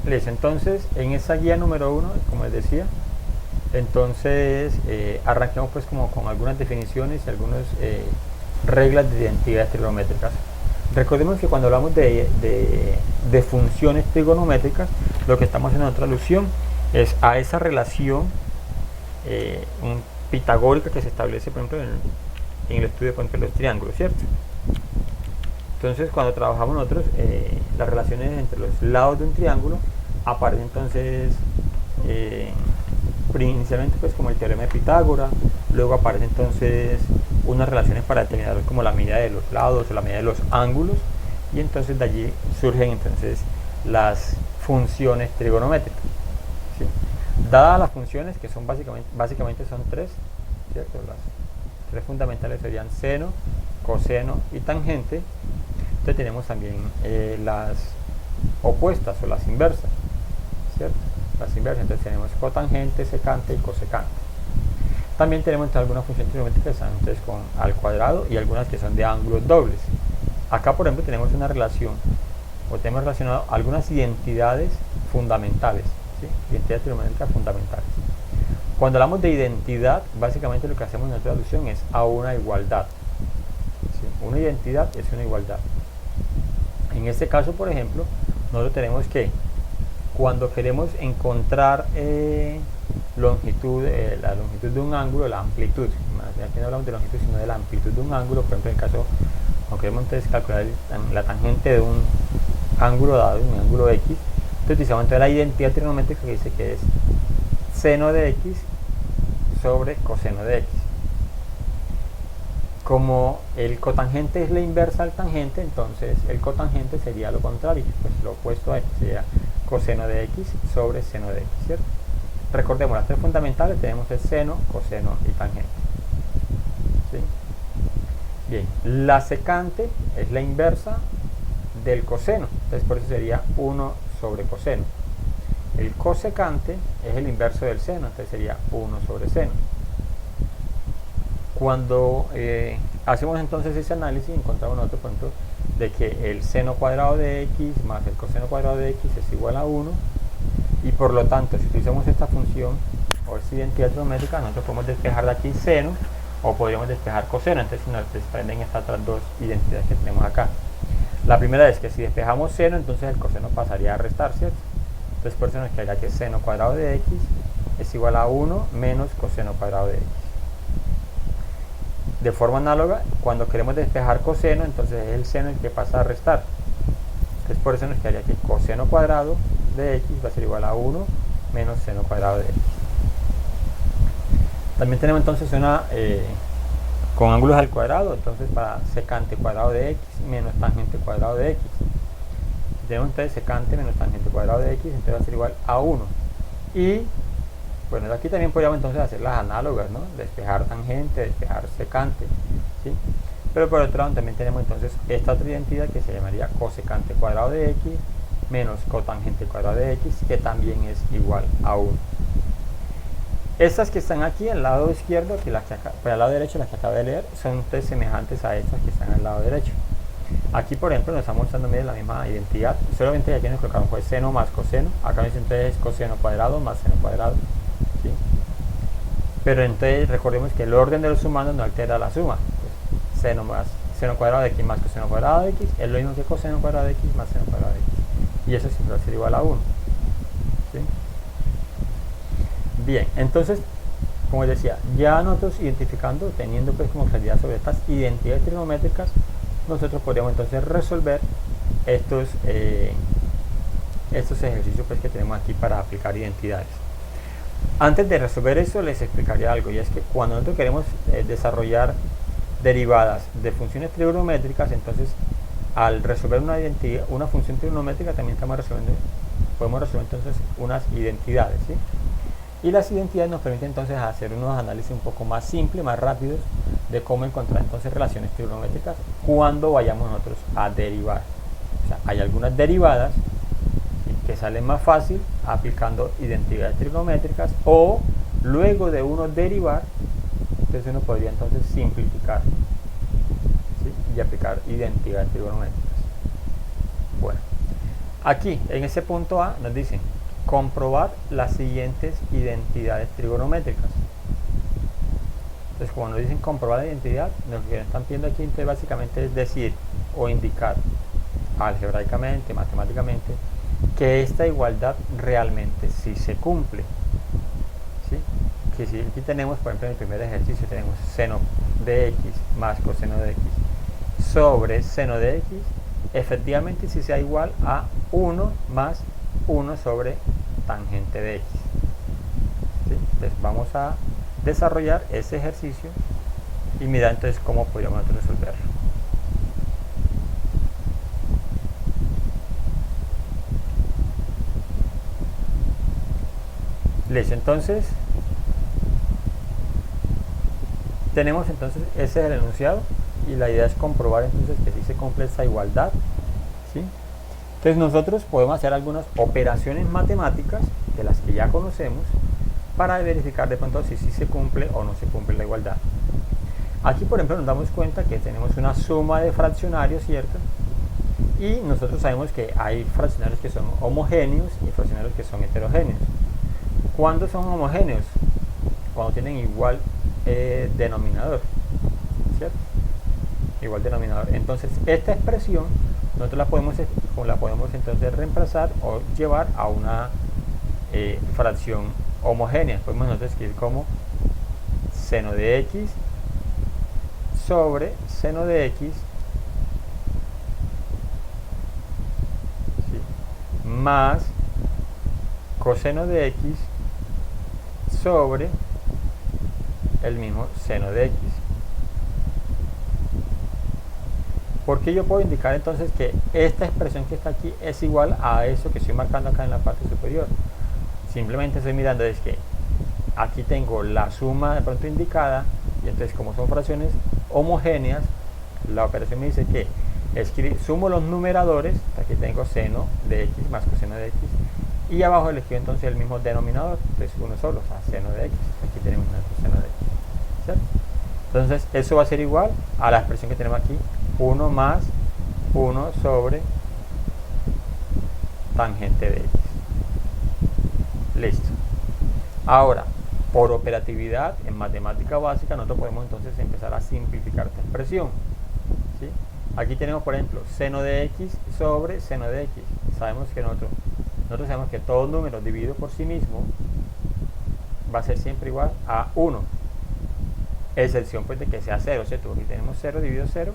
Listo, entonces en esa guía número 1, como les decía, entonces arranquemos pues como con algunas definiciones y algunas reglas de identidades trigonométricas. Recordemos que cuando hablamos de funciones trigonométricas, lo que estamos haciendo en otra alusión es a esa relación pitagórica que se establece, por ejemplo, en el estudio, por ejemplo, de los triángulos, ¿cierto? Entonces, cuando trabajamos nosotros, las relaciones entre los lados de un triángulo aparecen entonces inicialmente pues como el teorema de Pitágoras, luego aparecen entonces unas relaciones para determinar como la medida de los lados o la medida de los ángulos, y entonces de allí surgen entonces las funciones trigonométricas, ¿sí? Dadas las funciones, que son básicamente son tres, ¿cierto? Las tres fundamentales serían seno, coseno y tangente. Entonces tenemos también las opuestas o las inversas, ¿cierto? Las inversas, entonces tenemos cotangente, secante y cosecante. También tenemos algunas funciones trigonométricas entonces con al cuadrado y algunas que son de ángulos dobles. Acá, por ejemplo, tenemos una relación o tenemos relacionado algunas identidades fundamentales, ¿sí? Identidades trigonométricas fundamentales. Cuando hablamos de identidad, básicamente lo que hacemos en nuestra alusión es a una igualdad, ¿sí? Una identidad es una igualdad. En este caso, por ejemplo, nosotros tenemos que cuando queremos encontrar la longitud de un ángulo, la amplitud, aquí no hablamos de longitud sino de la amplitud de un ángulo, por ejemplo en el caso, cuando queremos entonces calcular la tangente de un ángulo dado, un ángulo X, entonces utilizamos entonces la identidad trigonométrica que dice que es seno de X sobre coseno de X. Como el cotangente es la inversa al tangente, entonces el cotangente sería lo contrario, pues lo opuesto a X, sería coseno de X sobre seno de X, ¿cierto? Recordemos, las tres fundamentales tenemos el seno, coseno y tangente, ¿sí? Bien, la secante es la inversa del coseno, entonces por eso sería 1 sobre coseno. El cosecante es el inverso del seno, entonces sería 1 sobre seno. Cuando hacemos entonces ese análisis, encontramos nosotros, por ejemplo, de que el seno cuadrado de X más el coseno cuadrado de X es igual a 1, y por lo tanto, si utilizamos esta función o esta identidad trigonométrica, nosotros podemos despejar de aquí seno o podríamos despejar coseno. Entonces nos desprenden estas otras dos identidades que tenemos acá. La primera es que si despejamos seno, entonces el coseno pasaría a restar, ¿cierto? Entonces por eso nos quedaría que seno cuadrado de X es igual a 1 menos coseno cuadrado de X. De forma análoga, cuando queremos despejar coseno, entonces es el seno el que pasa a restar. Entonces por eso nos quedaría que coseno cuadrado de X va a ser igual a 1 menos seno cuadrado de X. También tenemos entonces una con ángulos al cuadrado, entonces para secante cuadrado de X menos tangente cuadrado de X. Tenemos entonces secante menos tangente cuadrado de X, entonces va a ser igual a 1. Y bueno, aquí también podríamos entonces hacer las análogas, ¿no? Despejar tangente, despejar secante, ¿sí? Pero por otro lado también tenemos entonces esta otra identidad que se llamaría cosecante cuadrado de X menos cotangente cuadrado de X, que también es igual a 1. Estas que están aquí al lado izquierdo, que las que acá, al lado derecho, las que acabo de leer, son entonces semejantes a estas que están al lado derecho. Aquí, por ejemplo, nos está mostrando la misma identidad, solamente aquí nos colocaron fue seno más coseno. Acá nos dice entonces coseno cuadrado más seno cuadrado, ¿sí? Pero entonces recordemos que el orden de los sumandos no altera la suma. Pues, seno cuadrado de X más coseno cuadrado de X es lo mismo que coseno cuadrado de X más seno cuadrado de X. Y eso siempre va a ser igual a 1, ¿sí? Bien, entonces, como les decía, ya nosotros identificando, teniendo pues como claridad sobre estas identidades trigonométricas, nosotros podríamos entonces resolver estos ejercicios pues que tenemos aquí para aplicar identidades. Antes de resolver eso les explicaría algo, y es que cuando nosotros queremos desarrollar derivadas de funciones trigonométricas, entonces al resolver una función trigonométrica también podemos resolver entonces unas identidades, ¿sí? Y las identidades nos permiten entonces hacer unos análisis un poco más simples, más rápidos, de cómo encontrar entonces relaciones trigonométricas cuando vayamos nosotros a derivar. O sea, hay algunas derivadas que salen más fácil aplicando identidades trigonométricas, o luego de uno derivar, entonces uno podría entonces simplificar, ¿sí? Y aplicar identidades trigonométricas. Bueno, Aquí, en ese punto A, nos dicen comprobar las siguientes identidades trigonométricas. Entonces, como nos dicen comprobar la identidad, lo que están pidiendo aquí entonces básicamente es decir o indicar algebraicamente, matemáticamente, que esta igualdad realmente sí se cumple. ¿Sí? Que si aquí tenemos, por ejemplo, en el primer ejercicio tenemos seno de x más coseno de x sobre seno de x, efectivamente si sea igual a 1 más 1 sobre tangente de x. ¿Sí? Entonces vamos a desarrollar ese ejercicio y mirar entonces cómo podríamos resolverlo. Listo, entonces tenemos entonces ese es el enunciado y la idea es comprobar entonces que sí se cumple esta igualdad. ¿Sí? Entonces nosotros podemos hacer algunas operaciones matemáticas de las que ya conocemos para verificar de pronto si sí se cumple o no se cumple la igualdad. Aquí por ejemplo nos damos cuenta que tenemos una suma de fraccionarios, ¿cierto? Y nosotros sabemos que hay fraccionarios que son homogéneos y fraccionarios que son heterogéneos. ¿Cuándo son homogéneos? Cuando tienen igual denominador, ¿cierto? Igual denominador. Entonces esta expresión nosotros la podemos entonces reemplazar o llevar a una fracción homogénea. Podemos nosotros escribir como seno de x sobre seno de x, ¿sí?, más coseno de x sobre el mismo seno de x. Porque yo puedo indicar entonces que esta expresión que está aquí es igual a eso que estoy marcando acá en la parte superior. Simplemente estoy mirando es que aquí tengo la suma de pronto indicada y entonces como son fracciones homogéneas, la operación me dice que sumo los numeradores. Aquí tengo seno de x más coseno de x y abajo le escribo entonces el mismo denominador, entonces uno solo, o sea, seno de x. Aquí tenemos nuestro seno de x, ¿cierto? Entonces eso va a ser igual a la expresión que tenemos aquí, 1 más 1 sobre tangente de x. Listo. Ahora, por operatividad en matemática básica, nosotros podemos entonces empezar a simplificar esta expresión. ¿Sí? Aquí tenemos, por ejemplo, seno de x sobre seno de x. Sabemos que nosotros sabemos que todo número dividido por sí mismo va a ser siempre igual a 1. Excepción pues de que sea 0, ¿cierto? Aquí tenemos 0 dividido 0,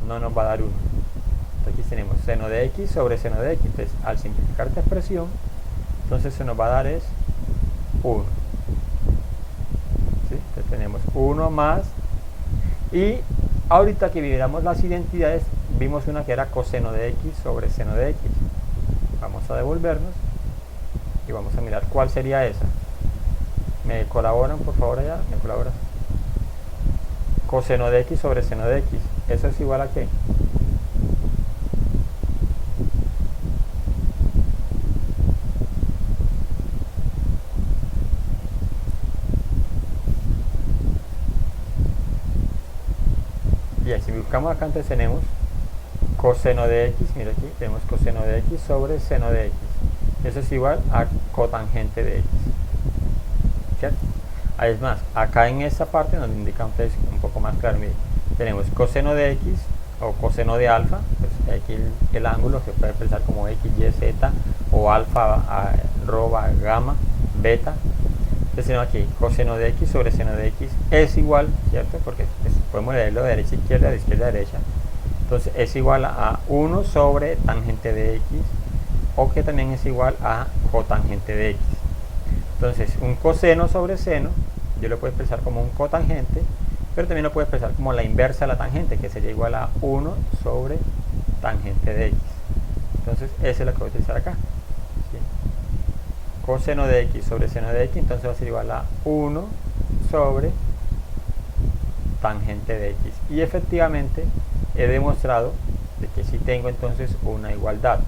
no nos va a dar 1. Entonces aquí tenemos seno de x sobre seno de x. Entonces, al simplificar esta expresión, entonces se nos va a dar es 1. ¿Sí? Entonces tenemos 1 más. Y ahorita que miramos las identidades, vimos una que era coseno de x sobre seno de x. Vamos a devolvernos y vamos a mirar cuál sería esa. ¿Me colaboran por favor allá? ¿Me colaboran? Coseno de x sobre seno de x. ¿Eso es igual a qué? Bien, si buscamos acá entonces tenemos coseno de x, mira aquí, tenemos coseno de x sobre seno de x. Eso es igual a cotangente de x. ¿Cierto? Es más, acá en esta parte nos indica ustedes un poco más claro, miren, tenemos coseno de x o coseno de alfa, pues aquí el ángulo se puede expresar como x, y, z o alfa, arroba, gamma, beta. Entonces tenemos aquí coseno de x sobre seno de x es igual, ¿cierto? Porque pues, podemos leerlo de derecha a izquierda, de izquierda a derecha. Entonces es igual a 1 sobre tangente de x, o que también es igual a cotangente de x. Entonces un coseno sobre seno yo lo puedo expresar como un cotangente, pero también lo puedo expresar como la inversa de la tangente, que sería igual a 1 sobre tangente de x. Entonces esa es la que voy a utilizar acá. ¿Sí? Coseno de x sobre seno de x, entonces va a ser igual a 1 sobre tangente de x. Y efectivamente he demostrado de que sí tengo entonces una igualdad.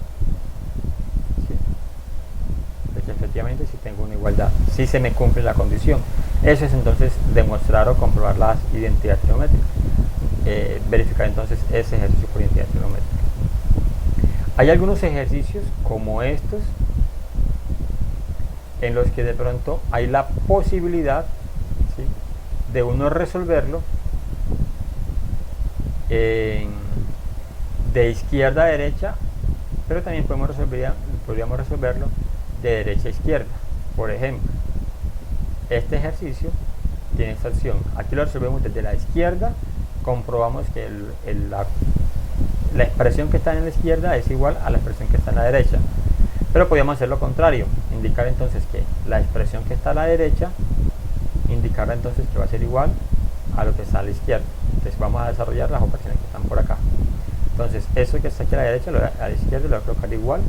¿Sí? De que efectivamente sí tengo una igualdad, sí se me cumple la condición. Eso es entonces demostrar o comprobar las identidades trigonométricas. Verificar entonces ese ejercicio por identidad trigonométrica. Hay algunos ejercicios como estos en los que de pronto hay la posibilidad, ¿sí?, de uno resolverlo de izquierda a derecha, pero también podríamos resolverlo de derecha a izquierda. Por ejemplo, este ejercicio tiene esta opción. Aquí lo resolvemos desde la izquierda, comprobamos que la expresión que está en la izquierda es igual a la expresión que está en la derecha. Pero podríamos hacer lo contrario, indicar entonces que la expresión que está a la derecha, indicarla entonces que va a ser igual a lo que está a la izquierda. Entonces vamos a desarrollar las operaciones que están por acá. Entonces eso que está aquí a la derecha, a la izquierda lo voy a colocar igual.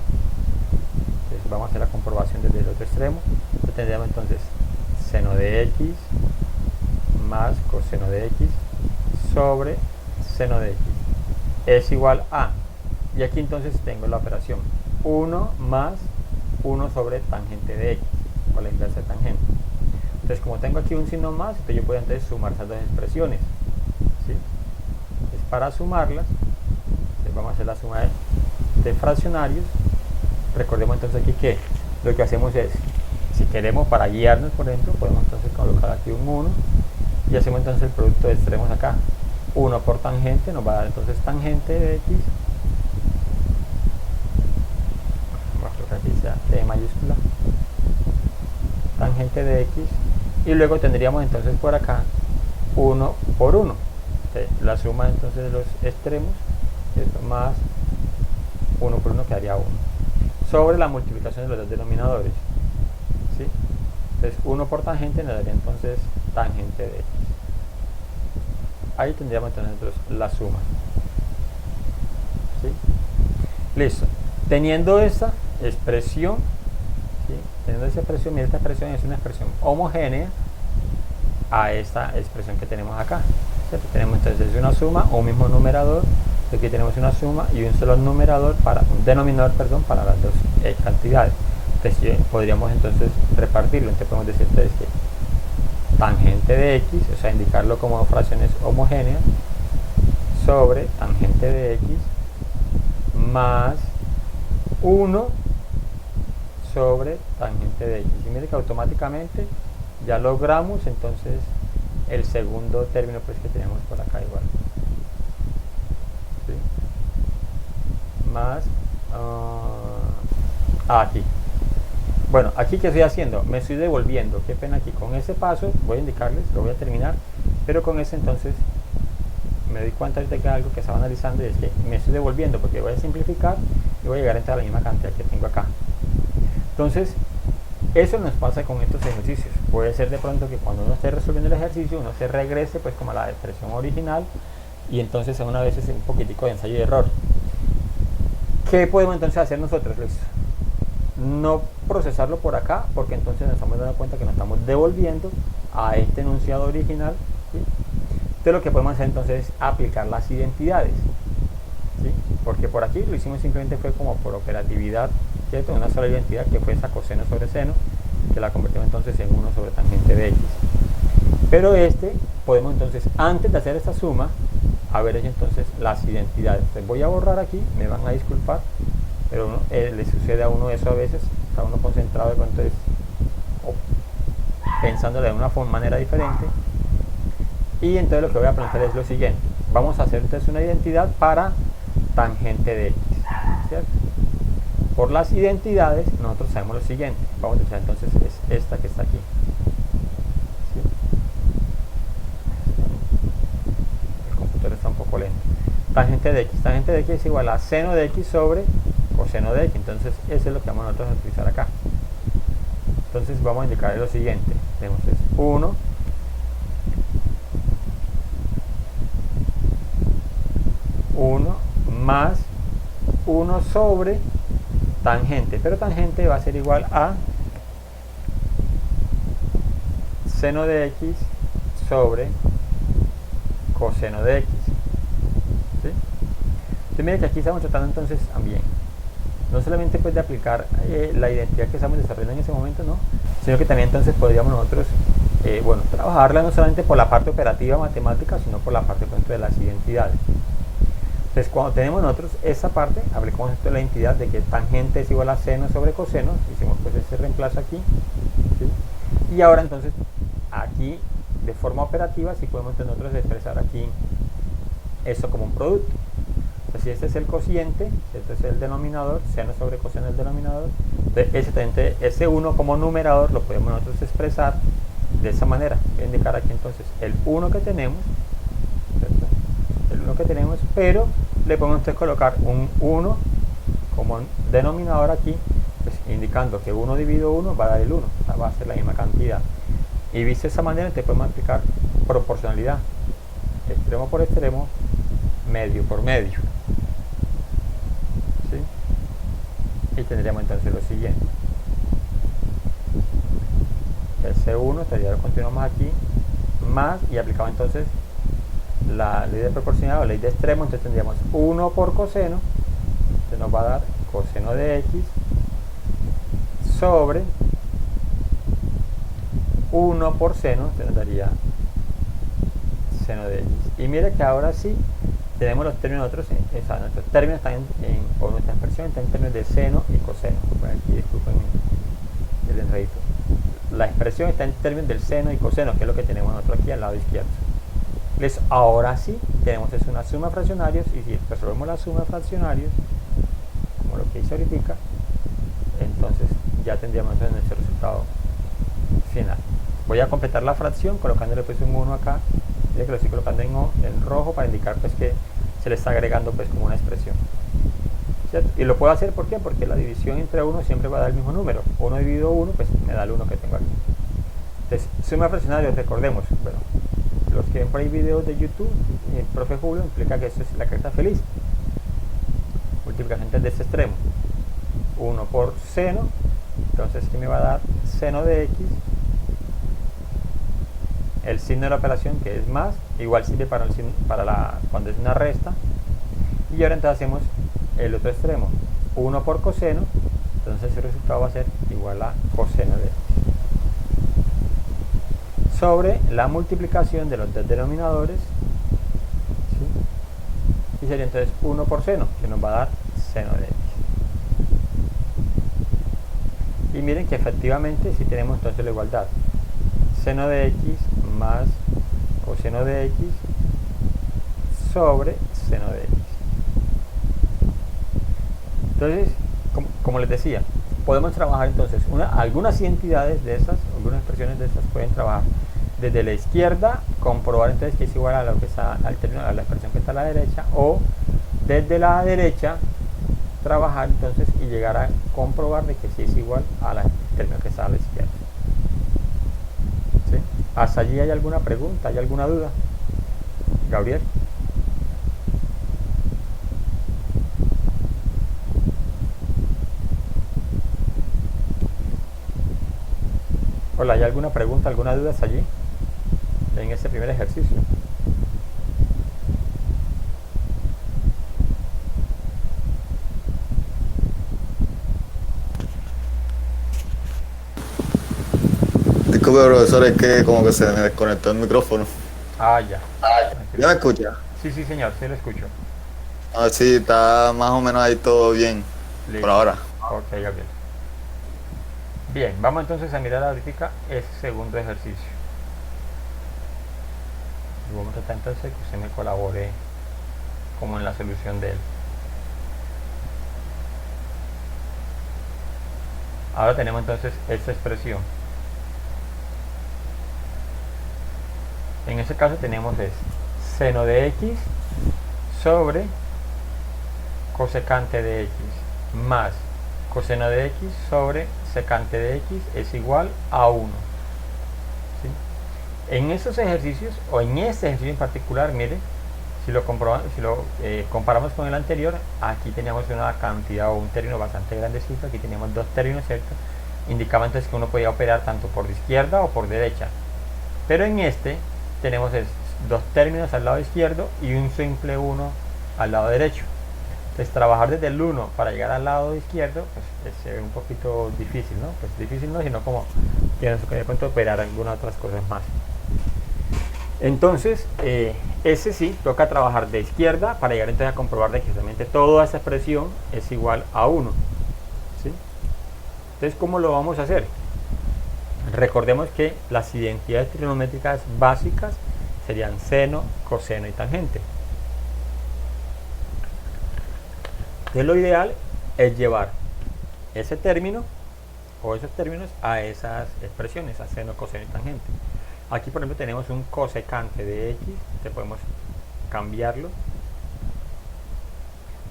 Entonces vamos a hacer la comprobación desde el otro extremo. Entonces tendríamos entonces seno de x más coseno de x sobre seno de x es igual a, y aquí entonces tengo la operación 1 más 1 sobre tangente de x, con la inversa de tangente. Entonces como tengo aquí un signo más, entonces yo puedo entonces sumar esas dos expresiones, ¿sí? Entonces para sumarlas, vamos a hacer la suma de fraccionarios. Recordemos entonces aquí que lo que hacemos es, si queremos para guiarnos, por ejemplo, podemos entonces colocar aquí un 1 y hacemos entonces el producto de extremos acá. 1 por tangente nos va a dar entonces tangente de x, vamos a colocar aquí sea T mayúscula, tangente de x, y luego tendríamos entonces por acá 1 por 1, la suma entonces de los extremos, esto más 1 por 1 quedaría 1, sobre la multiplicación de los dos denominadores, ¿sí? Entonces 1 por tangente nos daría entonces tangente de x. Ahí tendríamos entonces la suma, ¿sí? Listo. Teniendo esta expresión, ¿sí?, teniendo esa expresión, mira, esta expresión es una expresión homogénea a esta expresión que tenemos acá, ¿cierto? Tenemos entonces una suma o un mismo numerador. Aquí tenemos una suma y un solo numerador un denominador, perdón, para las dos cantidades. Entonces podríamos entonces repartirlo. Entonces podemos decir entonces que tangente de x, o sea, indicarlo como fracciones homogéneas, sobre tangente de x más 1 sobre tangente de x. Y mire que automáticamente ya logramos entonces el segundo término pues que tenemos por acá igual, ¿sí?, más aquí. Bueno, aquí que estoy haciendo, me estoy devolviendo, qué pena aquí, con ese paso voy a indicarles, lo voy a terminar, pero con ese entonces me doy cuenta ahorita que algo que estaba analizando y es que me estoy devolviendo porque voy a simplificar y voy a llegar a la misma cantidad que tengo acá. Entonces, eso nos pasa con estos ejercicios. Puede ser de pronto que cuando uno esté resolviendo el ejercicio, uno se regrese pues como a la expresión original y entonces a una vez es un poquitico de ensayo y error. ¿Qué podemos entonces hacer nosotros, Luis? No procesarlo por acá, porque entonces nos estamos dando cuenta que nos estamos devolviendo a este enunciado original, ¿sí? Entonces lo que podemos hacer entonces es aplicar las identidades, ¿sí? Porque por aquí lo hicimos simplemente fue como por operatividad, ¿cierto? Una sola identidad que fue esa coseno sobre seno, que la convertimos entonces en 1 sobre tangente de x. Pero podemos entonces, antes de hacer esta suma, haber hecho entonces las identidades. Entonces voy a borrar aquí, me van a disculpar, pero le sucede a uno eso a veces, está uno concentrado de pronto pensando de una manera diferente, y entonces lo que voy a plantear es lo siguiente: vamos a hacer entonces una identidad para tangente de x, ¿cierto? Por las identidades nosotros sabemos lo siguiente, vamos a utilizar entonces es esta que está aquí, ¿sí? El computador está un poco lento. Tangente de x es igual a seno de x sobre coseno de x. Entonces eso es lo que vamos nosotros a utilizar acá. Entonces vamos a indicar lo siguiente: tenemos 1 más 1 sobre tangente, pero tangente va a ser igual a seno de x sobre coseno de x, ¿sí? Entonces mira que aquí estamos tratando entonces también no solamente pues de aplicar la identidad que estamos desarrollando en ese momento, ¿no?, sino que también entonces podríamos nosotros bueno, trabajarla no solamente por la parte operativa matemática, sino por la parte, por ejemplo, de las identidades. Entonces cuando tenemos nosotros esa parte, aplicamos esto de la identidad de que tangente es igual a seno sobre coseno, hicimos pues ese reemplazo aquí, ¿sí? Y ahora entonces aquí de forma operativa sí podemos nosotros expresar aquí eso como un producto. Entonces si este es el cociente, este es el denominador, seno sobre coseno es el denominador, entonces ese 1 como numerador lo podemos nosotros expresar de esa manera. Voy a indicar aquí entonces el 1 que tenemos, ¿cierto? El 1 que tenemos, pero le podemos entonces colocar un 1 como denominador aquí, pues indicando que 1 dividido 1 va a dar el 1, o sea, va a ser la misma cantidad. Y visto de esa manera, te podemos aplicar proporcionalidad, extremo por extremo, medio por medio, ¿sí? Y tendríamos entonces lo siguiente. El C1, ya lo continuamos aquí, más, y aplicamos entonces la ley de proporcionalidad o ley de extremo, entonces tendríamos 1 por coseno, que nos va a dar coseno de x sobre 1 por seno, que nos daría seno de x. Y mire que ahora sí tenemos los términos otros, o sea, nuestros términos están o nuestra expresión está en términos de seno y coseno. Bueno, aquí disculpen el enredito. La expresión está en términos del seno y coseno, que es lo que tenemos nosotros aquí al lado izquierdo. Ahora sí tenemos es una suma de fraccionarios, y si resolvemos la suma de fraccionarios, como lo que hice ahorita, entonces ya tendríamos nuestro resultado final. Voy a completar la fracción colocándole pues un 1 acá, ya que lo estoy colocando en rojo para indicar pues que se le está agregando pues como una expresión, ¿cierto? Y lo puedo hacer, ¿por qué? Porque la división entre 1 siempre va a dar el mismo número. 1 dividido 1 pues me da el 1 que tengo aquí. Entonces suma de fraccionarios, recordemos, bueno, los que ven por ahí videos de YouTube, el profe Julio implica que esto es la carta feliz, multiplicación de este extremo, 1 por seno, entonces que me va a dar seno de x, el signo de la operación que es más, igual sirve para cuando es una resta, y ahora entonces hacemos el otro extremo, 1 por coseno, entonces el resultado va a ser igual a coseno de x, sobre la multiplicación de los dos denominadores, ¿sí? Y sería entonces 1 por seno, que nos va a dar seno de x. Y miren que efectivamente si tenemos entonces la igualdad, seno de x más coseno de x sobre seno de x. Entonces, como les decía, podemos trabajar entonces algunas identidades de esas, algunas expresiones de esas pueden trabajar desde la izquierda, comprobar entonces que es igual a lo que está al término, a la expresión que está a la derecha, o desde la derecha trabajar entonces y llegar a comprobar de que sí es igual al término que está a la izquierda. ¿Sí? ¿Hasta allí hay alguna pregunta? ¿Hay alguna duda? Gabriel. Hola, ¿hay alguna pregunta, alguna duda hasta allí? En este primer ejercicio. Disculpe, profesor, es que como que se me desconectó el micrófono. Ah, ya. ¿Ya me escucha? Sí, sí, señor, sí lo escucho. Ah, sí, está más o menos ahí todo bien. Listo. Por ahora. Ok, Gabriel. Bien, vamos entonces a mirar ahorita ese segundo ejercicio. Y vamos a tratar entonces que usted me colabore como en la solución de él. Ahora tenemos entonces esta expresión. En este caso tenemos seno de x sobre cosecante de x más coseno de x sobre secante de x es igual a 1. ¿Sí? En estos ejercicios, o en este ejercicio en particular, mire, si lo comparamos con el anterior, aquí teníamos una cantidad o un término bastante grandecito, aquí teníamos dos términos, ¿cierto? Indicaba entonces que uno podía operar tanto por izquierda o por derecha. Pero en este tenemos dos términos al lado izquierdo y un simple 1 al lado derecho. Entonces trabajar desde el 1 para llegar al lado izquierdo pues es un poquito difícil, ¿no? Pues difícil no, sino como tienes que de pronto operar algunas otras cosas más. Entonces, ese sí, toca trabajar de izquierda para llegar entonces a comprobar de que realmente toda esa expresión es igual a 1. ¿Sí? Entonces, ¿cómo lo vamos a hacer? Recordemos que las identidades trigonométricas básicas serían seno, coseno y tangente. Entonces, lo ideal es llevar ese término o esos términos a esas expresiones, a seno, coseno y tangente. Aquí, por ejemplo, tenemos un cosecante de x, que podemos cambiarlo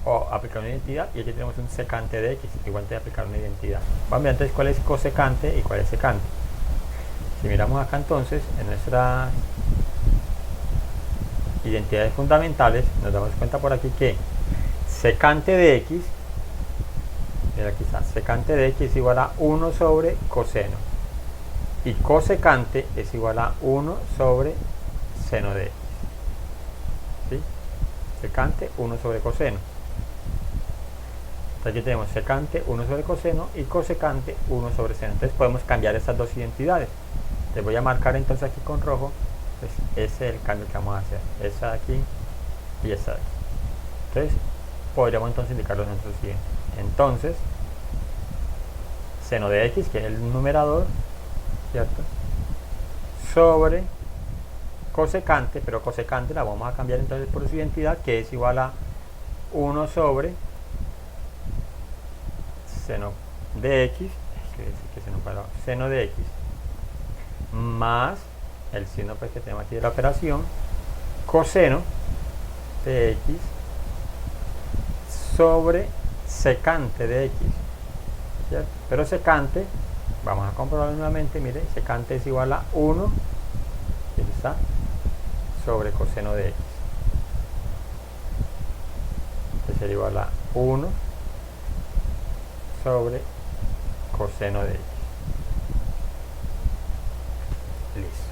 o aplicar una identidad, y aquí tenemos un secante de x, igual de aplicar una identidad. Vamos a ver entonces cuál es cosecante y cuál es secante. Si miramos acá entonces, en nuestras identidades fundamentales, nos damos cuenta por aquí que secante de x, mira aquí está, secante de x es igual a 1 sobre coseno, y cosecante es igual a 1 sobre seno de x. ¿Sí? Secante 1 sobre coseno. Entonces aquí tenemos secante 1 sobre coseno y cosecante 1 sobre seno. Entonces podemos cambiar estas dos identidades. Les voy a marcar entonces aquí con rojo. Pues ese es el cambio que vamos a hacer. Esa de aquí y esa de aquí. Entonces podríamos entonces indicarlo en nuestro siguiente. Entonces, seno de x, que es el numerador, ¿cierto? Sobre cosecante, pero cosecante la vamos a cambiar entonces por su identidad, que es igual a 1 sobre seno de x, seno de x más el signo pues que tenemos aquí de la operación, coseno de x sobre secante de x, ¿cierto? Pero secante, vamos a comprobarlo nuevamente, mire, secante es igual a 1, aquí está, sobre coseno de x. Este sería igual a 1 sobre coseno de x. Listo.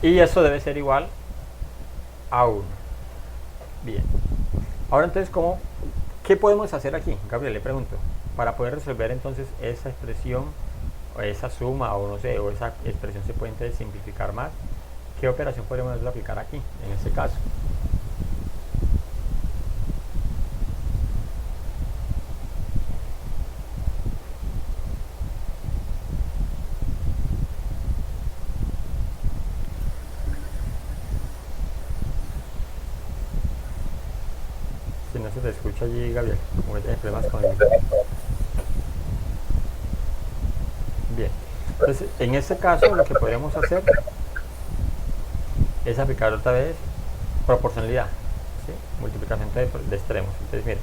Y eso debe ser igual a 1. Bien. Ahora entonces, ¿qué podemos hacer aquí? Gabriel, le pregunto. Para poder resolver entonces esa expresión, o esa suma, o no sé, o esa expresión se puede entonces simplificar más. ¿Qué operación podemos aplicar aquí, en este caso? Si no se te escucha allí, Gabriel, como que tienes problemas con el micrófono. Bien, entonces en este caso lo que podríamos hacer es aplicar otra vez proporcionalidad, ¿sí? Multiplicación de extremos. Entonces miren,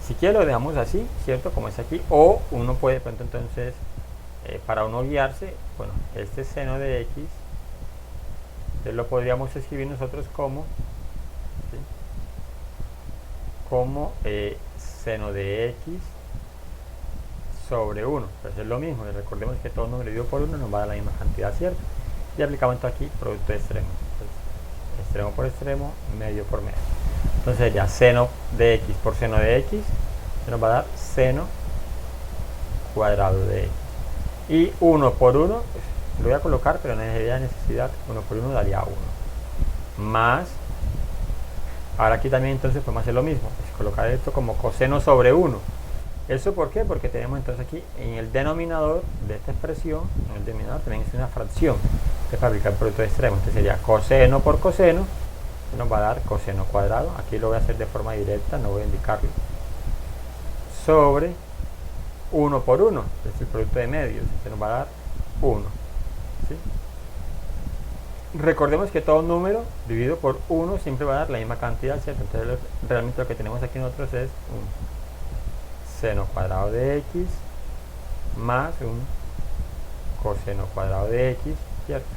si quiere lo dejamos así, ¿cierto? Como es aquí, o uno puede de pronto entonces, para uno guiarse, bueno, este seno de x, entonces lo podríamos escribir nosotros como, ¿sí? Como seno de x sobre 1, pues es lo mismo, recordemos que todo número dividido por 1 nos va a dar la misma cantidad, ¿cierto? Y aplicamos entonces aquí producto de extremos, entonces, extremo por extremo, medio por medio. Entonces sería seno de x por seno de x, se nos va a dar seno cuadrado de x. Y 1 por 1, pues, lo voy a colocar, pero no hay necesidad, 1 por 1 daría 1. Más, ahora aquí también entonces podemos hacer lo mismo, es colocar esto como coseno sobre 1. ¿Eso por qué? Porque tenemos entonces aquí en el denominador de esta expresión, en el denominador también es una fracción, que es para aplicar el producto de extremos. Entonces sería coseno por coseno, que nos va a dar coseno cuadrado. Aquí lo voy a hacer de forma directa, no voy a indicarlo. Sobre 1 por 1, es el producto de medios, que nos va a dar 1. ¿Sí? Recordemos que todo número dividido por 1 siempre va a dar la misma cantidad, ¿cierto? Entonces realmente lo que tenemos aquí nosotros es un seno cuadrado de x más un coseno cuadrado de x, ¿cierto?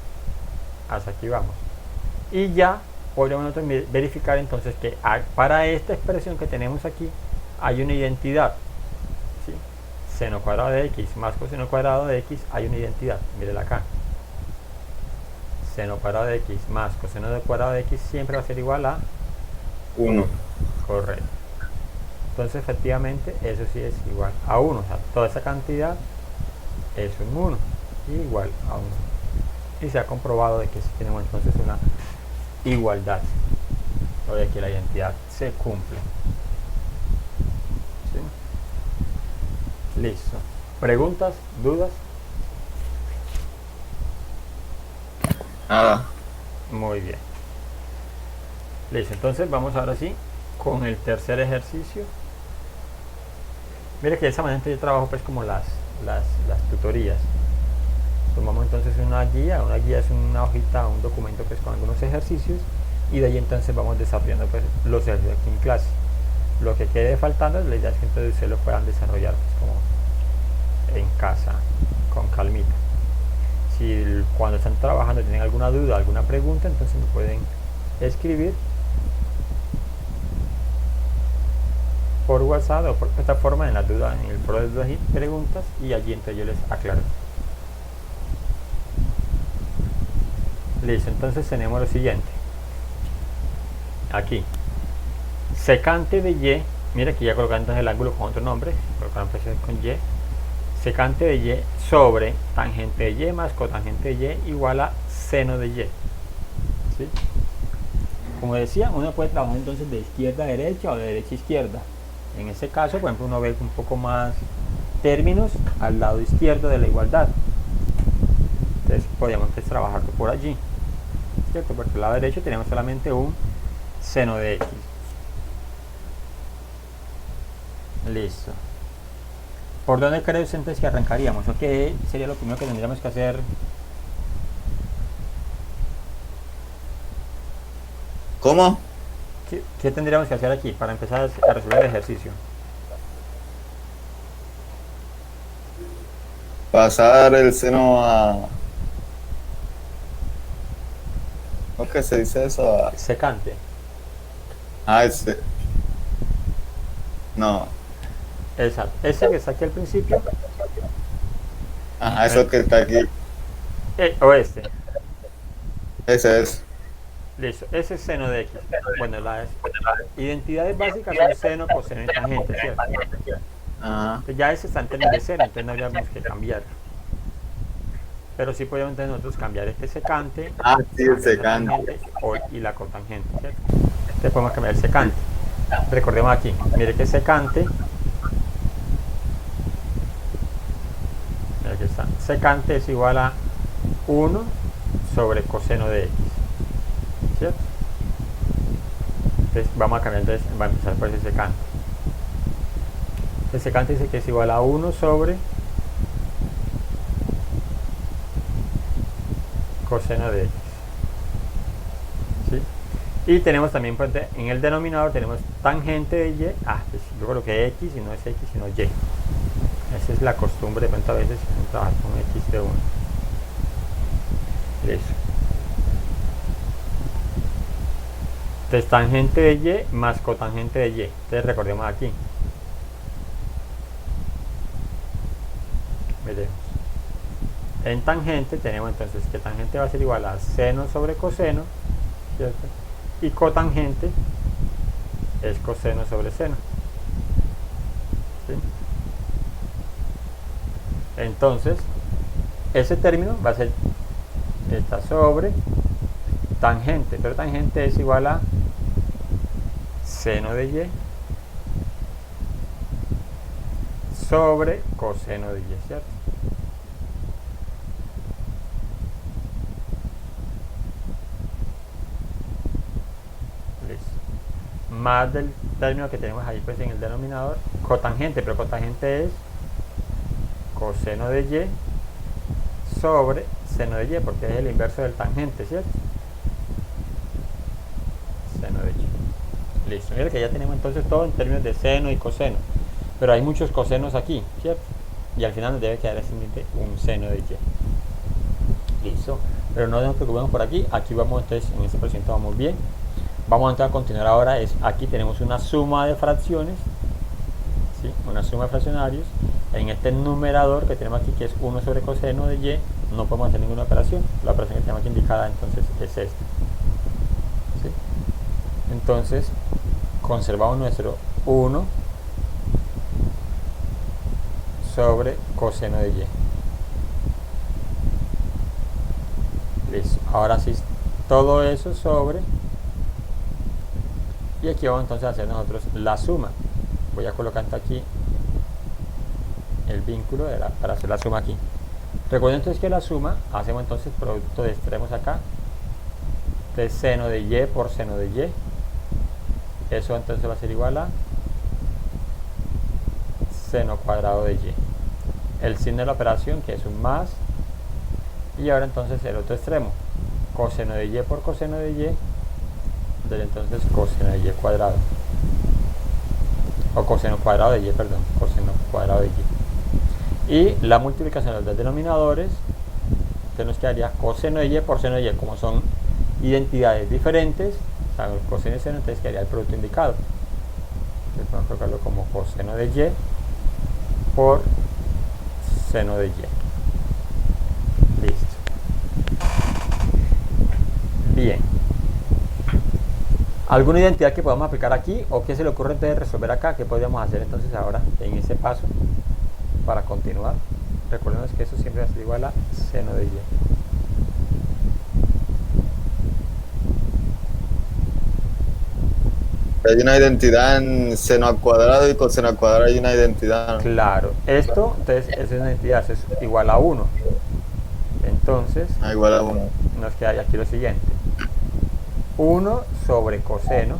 Hasta aquí vamos. Y ya podríamos nosotros verificar entonces que para esta expresión que tenemos aquí hay una identidad, ¿sí? Seno cuadrado de x más coseno cuadrado de x, hay una identidad, mírenla acá. Seno cuadrado de x más coseno cuadrado de x siempre va a ser igual a 1. Correcto. Entonces efectivamente eso sí es igual a 1, o sea, toda esa cantidad es un 1, igual a 1. y se ha comprobado de que sí tenemos entonces una igualdad o de que la identidad se cumple. ¿Sí? Listo. ¿Preguntas? ¿Dudas? Nada. Muy bien. Listo, entonces vamos ahora sí con el tercer ejercicio. Mire que de esa manera yo trabajo pues como las tutorías. Tomamos entonces una guía es una hojita, un documento pues con algunos ejercicios, y de ahí entonces vamos desarrollando pues los ejercicios aquí en clase. Lo que quede faltando, la idea es que entonces ustedes lo puedan desarrollar pues como en casa, con calmita. Si cuando están trabajando tienen alguna duda, alguna pregunta, entonces me pueden escribir por WhatsApp o por plataforma en la duda, en el foro de dudas y preguntas, y allí entonces yo les aclaro. Listo, entonces tenemos lo siguiente. Aquí, secante de Y, mira que ya colocando entonces el ángulo con otro nombre, colocaron con Y, secante de Y sobre tangente de Y más cotangente de Y igual a seno de Y. ¿Sí? Como decía, uno puede trabajar entonces de izquierda a derecha o de derecha a izquierda. En este caso, por ejemplo, uno ve un poco más términos al lado izquierdo de la igualdad. Entonces podríamos trabajar por allí, ¿cierto? Porque al lado derecho tenemos solamente un seno de X. Listo. ¿Por dónde cree usted entonces que arrancaríamos? ¿O qué sería lo primero que tendríamos que hacer? ¿Cómo? ¿Qué tendríamos que hacer aquí para empezar a resolver el ejercicio? Pasar el seno a... ¿Cómo es que se dice eso? Secante. Ese. No. Exacto. Ese que está aquí al principio. Ajá, eso que está aquí. O este. Ese es. Listo. Ese es seno de X. Bueno, las identidades básicas son seno, coseno y tangente, ¿cierto? Ajá. Entonces ya ese está en términos de seno, entonces no habríamos que cambiar. Pero sí podríamos entonces nosotros cambiar este secante, Sí, el secante. Y la cotangente, ¿cierto? Entonces podemos cambiar el secante. Recordemos aquí, mire que secante, mira que está, secante es igual a 1 sobre coseno de X, ¿cierto? Entonces vamos a cambiar, entonces va a empezar por ese secante. El secante dice que es igual a 1 sobre coseno de X. ¿Sí? Y tenemos también en el denominador tenemos tangente de Y. Pues yo coloqué X y no es X sino Y. Esa es la costumbre de pronto a veces trabajar con X de 1. Listo. Entonces tangente de Y más cotangente de Y. Entonces recordemos aquí. Veremos. En tangente tenemos entonces que tangente va a ser igual a seno sobre coseno, ¿cierto? Y cotangente es coseno sobre seno. ¿Sí? Entonces, ese término va a ser esta sobre tangente, pero tangente es igual a seno de Y sobre coseno de Y, ¿cierto? Más del término que tenemos ahí pues en el denominador, cotangente, pero cotangente es coseno de Y sobre seno de Y, porque es el inverso del tangente, ¿cierto? Seno de Y. Listo, mira que ya tenemos entonces todo en términos de seno y coseno, pero hay muchos cosenos aquí, ¿cierto? Y al final nos debe quedar simplemente un seno de Y. Listo, pero no nos preocupemos por aquí, aquí vamos entonces, en este porcentaje vamos bien. Vamos entonces a continuar ahora, aquí tenemos una suma de fracciones, ¿sí? Una suma de fraccionarios. En este numerador que tenemos aquí, que es 1 sobre coseno de Y, no podemos hacer ninguna operación. La operación que tenemos aquí indicada entonces es esta, ¿sí? Entonces conservamos nuestro 1 sobre coseno de Y. Listo. Ahora sí, todo eso sobre, y aquí vamos entonces a hacer nosotros la suma. Voy a colocar aquí el vínculo para hacer la suma aquí. Recuerden entonces que la suma, hacemos entonces producto de extremos acá, de seno de y por seno de y. Eso entonces va a ser igual a seno cuadrado de y. El signo de la operación, que es un más, y ahora entonces el otro extremo, coseno de y por coseno de y, del entonces coseno de y cuadrado, o coseno cuadrado de y, perdón, coseno cuadrado de y. Y la multiplicación de los dos denominadores, que nos quedaría coseno de y por seno de y. Como son identidades diferentes, o sea, coseno y seno, entonces quedaría el producto indicado. Entonces vamos a colocarlo como coseno de y por seno de y. Listo. Bien. ¿Alguna identidad que podamos aplicar aquí o qué se le ocurre entonces resolver acá? ¿Qué podríamos hacer entonces ahora en ese paso para continuar? Recordemos que eso siempre va a ser igual a seno de y. Hay una identidad en seno al cuadrado y coseno al cuadrado hay una identidad, ¿no? Claro, esto entonces es una identidad, es igual a 1. Entonces Igual a 1. nos queda aquí lo siguiente: 1 sobre coseno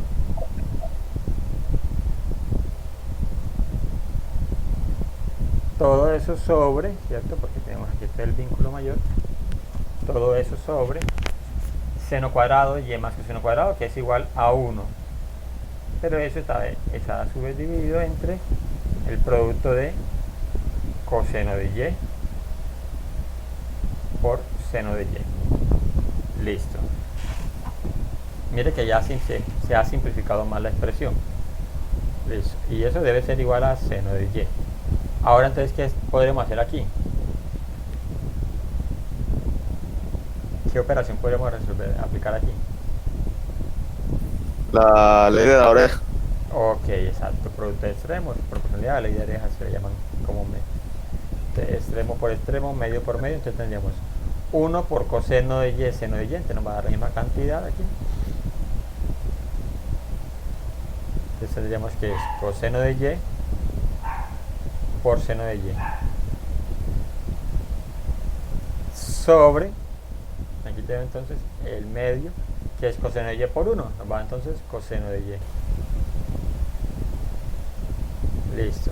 todo eso sobre, ¿cierto? Porque tenemos aquí el vínculo mayor, todo eso sobre seno cuadrado y más coseno cuadrado, que es igual a 1. Pero eso está a su vez dividido entre el producto de coseno de y por seno de y. Listo. Mire que ya se ha simplificado más la expresión. Listo. Y eso debe ser igual a seno de y. Ahora entonces, ¿qué podremos hacer aquí? ¿Qué operación podremos aplicar aquí? La ley de la oreja. Ok, exacto. Producto de extremos, proporcionalidad, ley de oreja se le llaman comúnmente. Extremo por extremo, medio por medio, entonces tendríamos 1 por coseno de y, seno de y, entonces nos va a dar la misma cantidad aquí. Entonces tendríamos que es coseno de y por seno de y sobre, aquí tenemos entonces el medio, que es coseno de y por 1, nos va entonces coseno de y. Listo.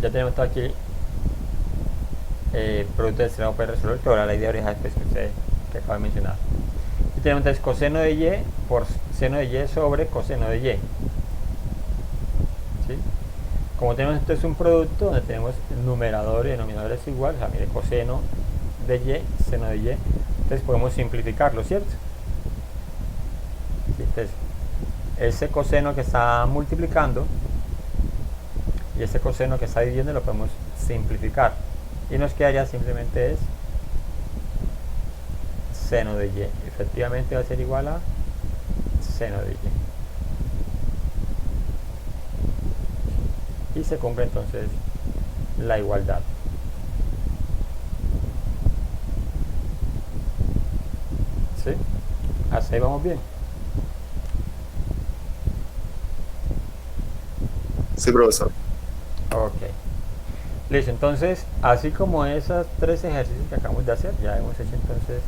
Ya tenemos todo aquí producto de extremo para resolver, que ahora la idea de oreja después que acabo de mencionar. Y tenemos entonces coseno de y por seno de y sobre coseno de y. ¿Sí? Como tenemos entonces un producto donde tenemos numerador y denominador es igual, o sea, mire, coseno de y, seno de y, entonces podemos simplificarlo, ¿cierto? ¿Sí? Entonces, ese coseno que está multiplicando y ese coseno que está dividiendo lo podemos simplificar y nos quedaría simplemente es seno de y. Efectivamente va a ser igual a seno de y. Y se cumple entonces la igualdad. ¿Sí? Hasta ahí vamos bien. Sí, profesor. Ok. Listo, entonces, así como esos 3 ejercicios que acabamos de hacer, ya hemos hecho entonces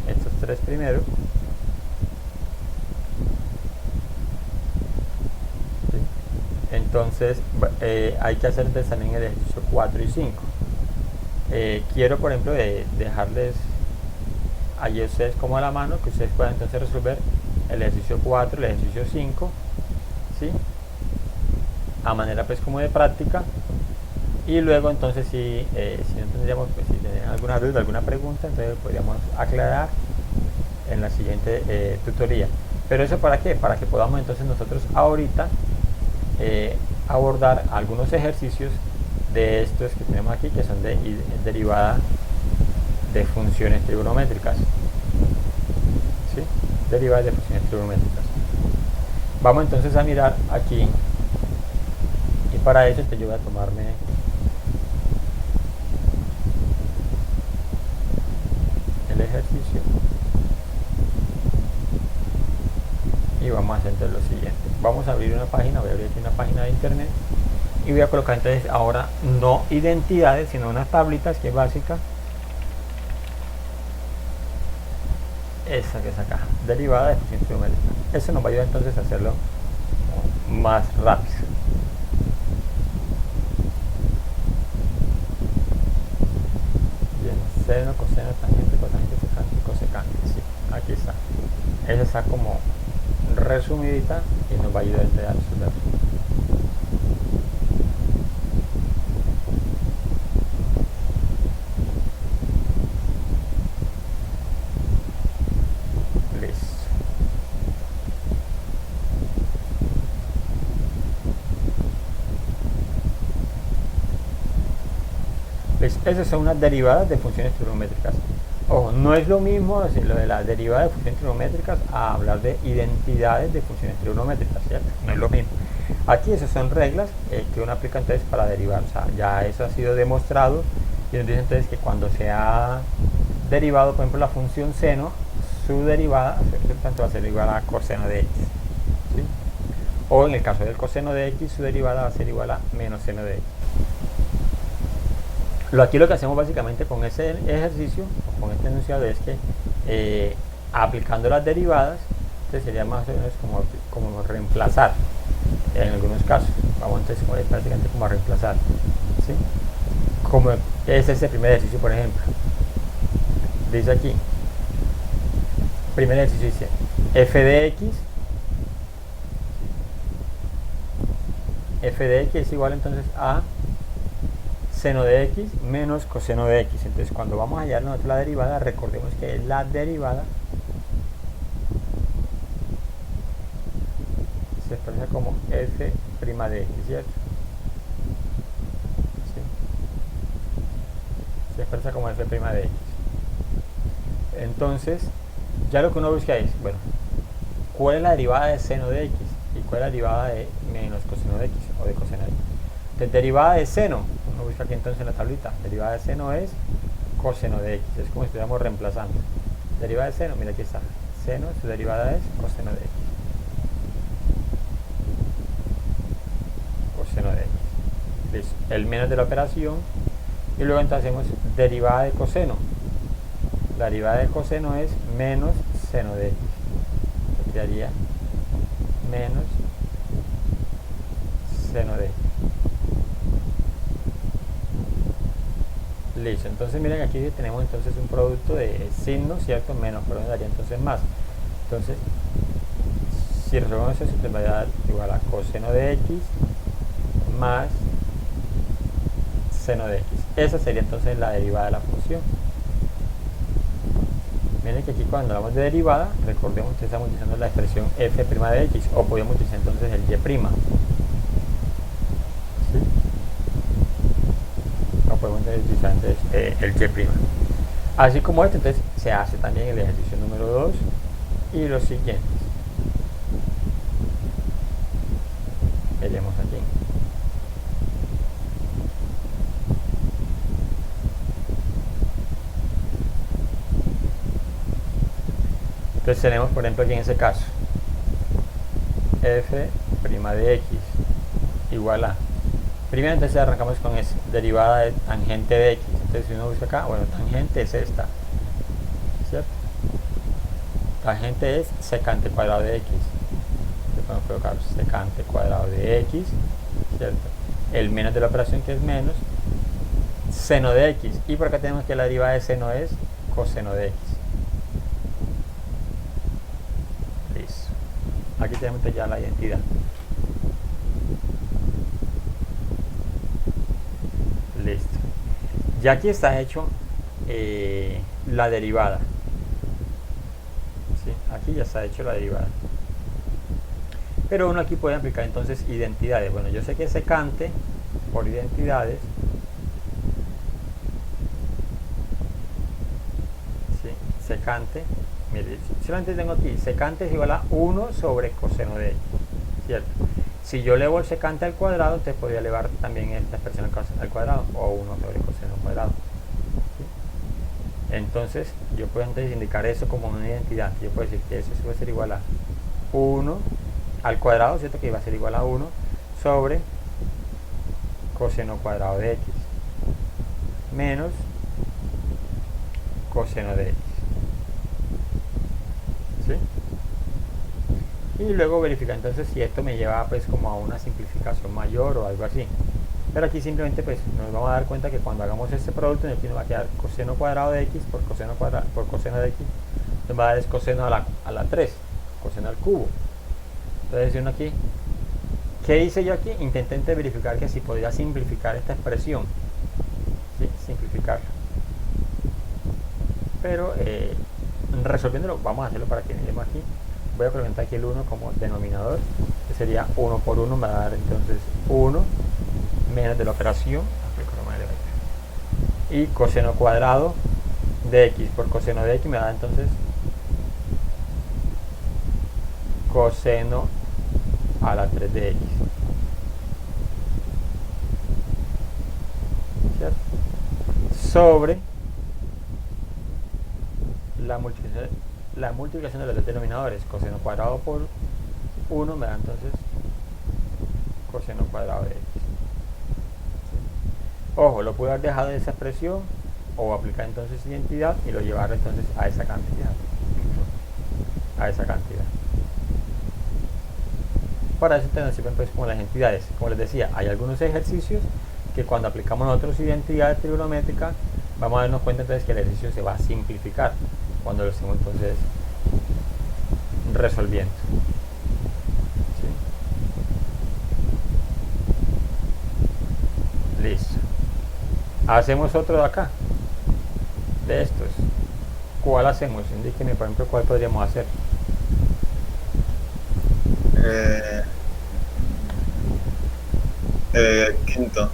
estos 3 primeros. ¿Sí? Entonces, hay que hacer entonces también el ejercicio 4 y 5. Quiero, por ejemplo, dejarles allí ustedes como a la mano, que ustedes puedan entonces resolver el ejercicio 4, el ejercicio 5, ¿sí? A manera pues como de práctica. Y luego entonces si no tendríamos, pues, si tienen alguna duda, alguna pregunta, entonces podríamos aclarar en la siguiente tutoría. Pero eso ¿para qué? Para que podamos entonces nosotros ahorita abordar algunos ejercicios de estos que tenemos aquí, que son de derivada de funciones trigonométricas. ¿Sí? Derivadas de funciones trigonométricas. Vamos entonces a mirar aquí, y para eso yo voy a tomarme el ejercicio vamos a hacer entonces lo siguiente. Vamos a abrir una página, voy a abrir aquí una página de internet y voy a colocar entonces ahora no identidades, sino unas tablitas que es básica. Esa que es acá, derivada de función trigonométrica. Eso nos va a ayudar entonces a hacerlo más rápido. Bien, seno, coseno, tangente, cotangente, secante, cosecante. Sí, aquí está. Esa está como resumidita y nos va a ayudar a resolver. Esas son unas derivadas de funciones trigonométricas. Ojo, no es lo mismo decir lo de la derivada de funciones trigonométricas a hablar de identidades de funciones trigonométricas, ¿cierto? No es lo mismo. Aquí esas son reglas que uno aplica entonces para derivar. O sea, ya eso ha sido demostrado y nos dice entonces que cuando se ha derivado, por ejemplo, la función seno, su derivada tanto va a ser igual a coseno de x, ¿sí? O en el caso del coseno de x, su derivada va a ser igual a menos seno de x. Aquí lo que hacemos básicamente con ese ejercicio, o con este enunciado, es que aplicando las derivadas, entonces sería más o menos como reemplazar, en algunos casos. Vamos entonces prácticamente como a reemplazar, ¿sí? Como es ese primer ejercicio, por ejemplo. Dice aquí, primer ejercicio dice, f de x es igual entonces a seno de x menos coseno de x. Entonces cuando vamos a hallar nosotros la derivada, recordemos que la derivada se expresa como f' de x, ¿cierto? ¿Sí? Se expresa como f' de x. Entonces ya lo que uno busca es, bueno, ¿cuál es la derivada de seno de x? ¿Y cuál es la derivada de menos coseno de x o de coseno de x? Entonces, derivada de seno, uno busca aquí entonces en la tablita, derivada de seno es coseno de x, es como si estuviéramos reemplazando. Derivada de seno, mira aquí está, seno, su derivada es coseno de x. Coseno de x. Listo, el menos de la operación, y luego entonces hacemos derivada de coseno. La derivada de coseno es menos seno de x. Aquí daría menos seno de x. Listo, entonces miren aquí tenemos entonces un producto de signos, ¿cierto? Menos, pero me daría entonces más. Entonces, si resolvemos eso, te va a dar igual a coseno de x más seno de x. Esa sería entonces la derivada de la función. Miren que aquí cuando hablamos de derivada, recordemos que estamos utilizando la expresión f' de x, o podemos utilizar entonces el y'. Podemos utilizar entonces el y'. Así como este, entonces se hace también el ejercicio número 2 y los siguientes. Veremos aquí. Entonces tenemos, por ejemplo, aquí en ese caso, f' de x igual a, primero entonces arrancamos con ese, derivada de tangente de x. Entonces si uno busca acá, bueno, tangente es esta, ¿cierto? Tangente es secante cuadrado de x. Entonces podemos colocar secante cuadrado de x, ¿cierto? El menos de la operación, que es menos seno de x. Y por acá tenemos que la derivada de seno es coseno de x. Listo. Aquí tenemos ya la identidad. Listo. Ya aquí está hecho la derivada. ¿Sí? Aquí ya está hecho la derivada. Pero uno aquí puede aplicar entonces identidades. Bueno, yo sé que secante por identidades, ¿sí? Secante, mire, solamente tengo aquí, secante es igual a 1 sobre coseno de x, ¿cierto? Si yo elevo el secante al cuadrado, entonces podría elevar también esta expresión al cuadrado, o 1 sobre coseno al cuadrado, ¿sí? Entonces yo puedo entonces indicar eso como una identidad. Yo puedo decir que eso puede ser igual a 1 al cuadrado, ¿cierto? Que iba a ser igual a 1 sobre coseno cuadrado de x menos coseno de x. ¿Sí? Y luego verificar entonces si esto me lleva pues como a una simplificación mayor o algo así. Pero aquí simplemente pues nos vamos a dar cuenta que cuando hagamos este producto, aquí nos va a quedar coseno cuadrado de x por coseno de x, nos va a dar es coseno a la 3, coseno al cubo. Entonces uno aquí, ¿qué hice yo aquí? Intenté verificar que si podía simplificar esta expresión, ¿sí? Simplificarla. Pero resolviéndolo, vamos a hacerlo para que miremos aquí. Voy a presentar aquí el 1 como denominador, que sería 1 por 1, me va a dar entonces 1 menos de la operación, y coseno cuadrado de x por coseno de x me da entonces coseno a la 3 de x, ¿cierto? Sobre la multiplicación de los dos denominadores, coseno cuadrado por 1 me da entonces coseno cuadrado de x. Ojo, lo puedo haber dejado en esa expresión o aplicar entonces identidad y lo llevar entonces a esa cantidad. Para eso nos sirven pues como las entidades. Como les decía, hay algunos ejercicios que cuando aplicamos nosotros identidad trigonométrica vamos a darnos cuenta entonces que el ejercicio se va a simplificar cuando lo estemos entonces resolviendo. ¿Sí? Listo. Hacemos otro de acá, de estos. ¿Cuál hacemos? Indíqueme, por ejemplo, cuál podríamos hacer. Quinto.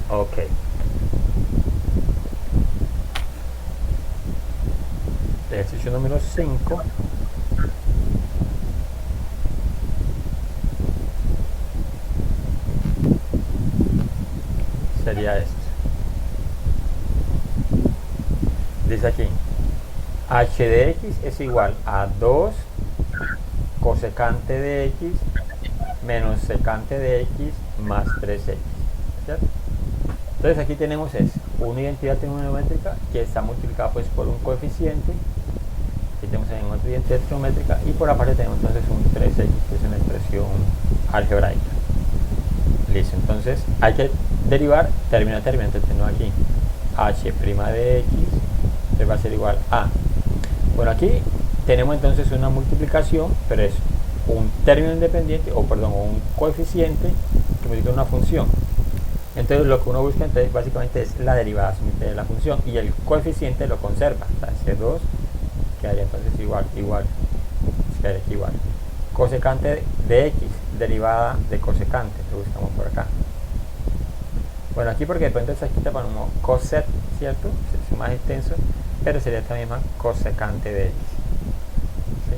Ok. Ejercicio número 5. Sería esto. Dice aquí, h de x es igual a 2 cosecante de x menos secante de x más 3x, ¿cierto? Entonces aquí tenemos una identidad trigonométrica que está multiplicada pues por un coeficiente. Aquí tenemos en otra identidad trigonométrica y por aparte tenemos entonces un 3x, que es una expresión algebraica. Listo, entonces hay que derivar término a término. Entonces tenemos aquí h' de x, que va a ser igual a, bueno, aquí tenemos entonces una multiplicación, pero es un término independiente, o perdón, un coeficiente que multiplica una función. Entonces lo que uno busca entonces básicamente es la derivada de la función, y el coeficiente lo conserva. O sea, C2 quedaría entonces igual, quedaría aquí igual. Cosecante de x, derivada de cosecante, lo buscamos por acá. Bueno, aquí porque de pronto está escrita como coset, ¿cierto? Es más extenso, pero sería esta misma cosecante de x. ¿Sí?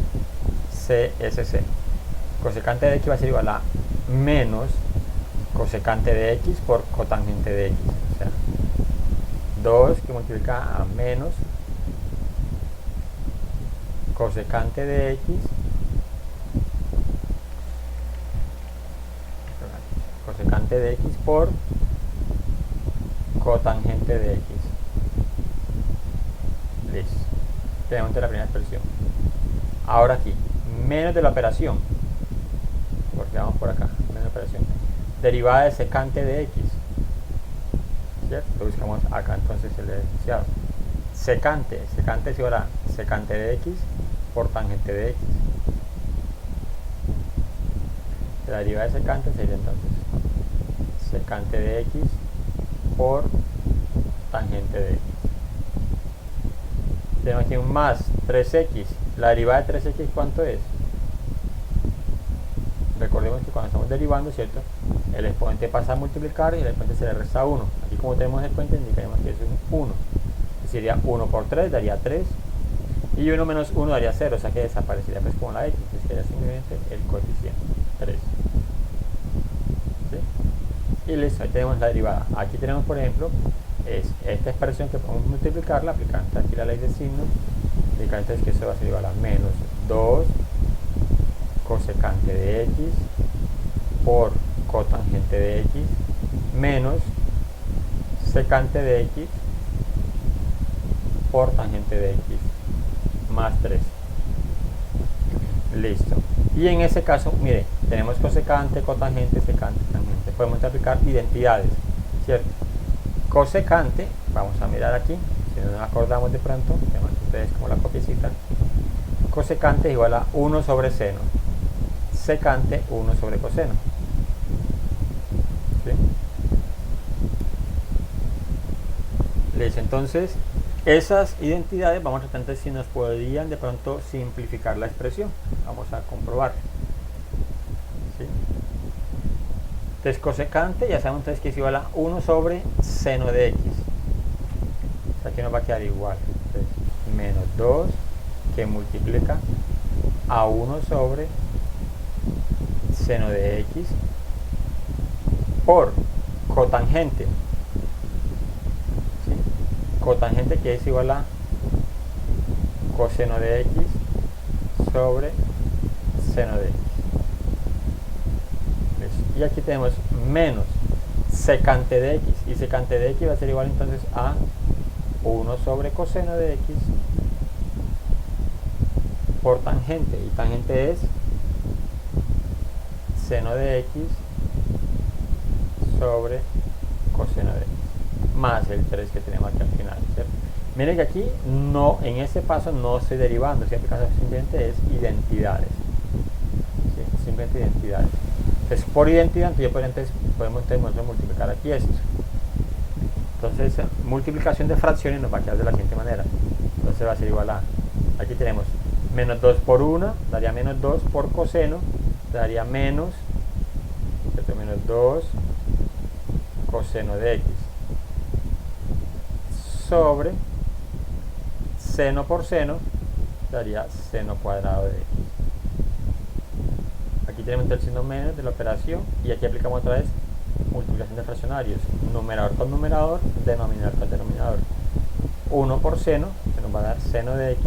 CSC. Cosecante de x va a ser igual a menos cosecante de x por cotangente de x. O sea, 2 que multiplica a menos cosecante de x cosecante de x por cotangente de x. Listo. Tenemos la primera expresión. Ahora aquí, menos de la operación, porque vamos por acá, menos de la operación, derivada de secante de x, ¿cierto? Lo buscamos acá entonces el enunciado. Secante es igual a secante de x por tangente de x. La derivada de secante sería entonces secante de x por tangente de x. Tenemos aquí un más 3x. La derivada de 3x, ¿cuánto es? Recordemos que cuando estamos derivando, ¿cierto? El exponente pasa a multiplicar y el exponente se le resta 1. Aquí como tenemos el exponente indicaremos que es un 1. Sería 1 por 3 daría 3. Y 1 menos 1 daría 0, o sea que desaparecería pues con la x. Entonces quedaría simplemente el coeficiente 3. ¿Sí? Y listo, ahí tenemos la derivada. Aquí tenemos, por ejemplo, es esta expresión que podemos multiplicarla aplicando aquí la ley de signos. Indica entonces que eso va a ser igual a menos 2 cosecante de x por cotangente de x menos secante de x por tangente de x más 3. Listo. Y en ese caso, mire, tenemos cosecante, cotangente, secante, tangente. Podemos aplicar identidades, ¿cierto? Cosecante, vamos a mirar aquí, si no nos acordamos de pronto, tenemos ustedes como la copiecita. Cosecante es igual a 1 sobre seno. Secante, 1 sobre coseno. ¿Sí? Listo, entonces esas identidades vamos a tratar si nos podrían de pronto simplificar la expresión. Vamos a comprobar. ¿Sí? Entonces cosecante ya sabemos entonces que es igual a 1 sobre seno de x. O sea, aquí nos va a quedar igual. Entonces, menos 2 que multiplica a 1 sobre seno de x por cotangente. ¿Sí? Cotangente que es igual a coseno de x sobre seno de x. Y aquí tenemos menos secante de x, y secante de x va a ser igual entonces a 1 sobre coseno de x por tangente, y tangente es seno de x sobre coseno de x más el 3 que tenemos aquí al final, ¿cierto? Miren que aquí no, en este paso no estoy derivando, en este caso simplemente es identidades, ¿sí? Simplemente identidades. Entonces por identidad podemos multiplicar aquí esto. Entonces multiplicación de fracciones nos va a quedar de la siguiente manera. Entonces va a ser igual a, aquí tenemos menos 2 por 1, daría menos 2 por coseno, daría menos, menos 2 coseno de x sobre seno por seno, daría seno cuadrado de x. Aquí tenemos el signo menos de la operación, y aquí aplicamos otra vez multiplicación de fraccionarios, numerador con numerador, denominador con denominador. 1 por seno, que nos va a dar seno de x,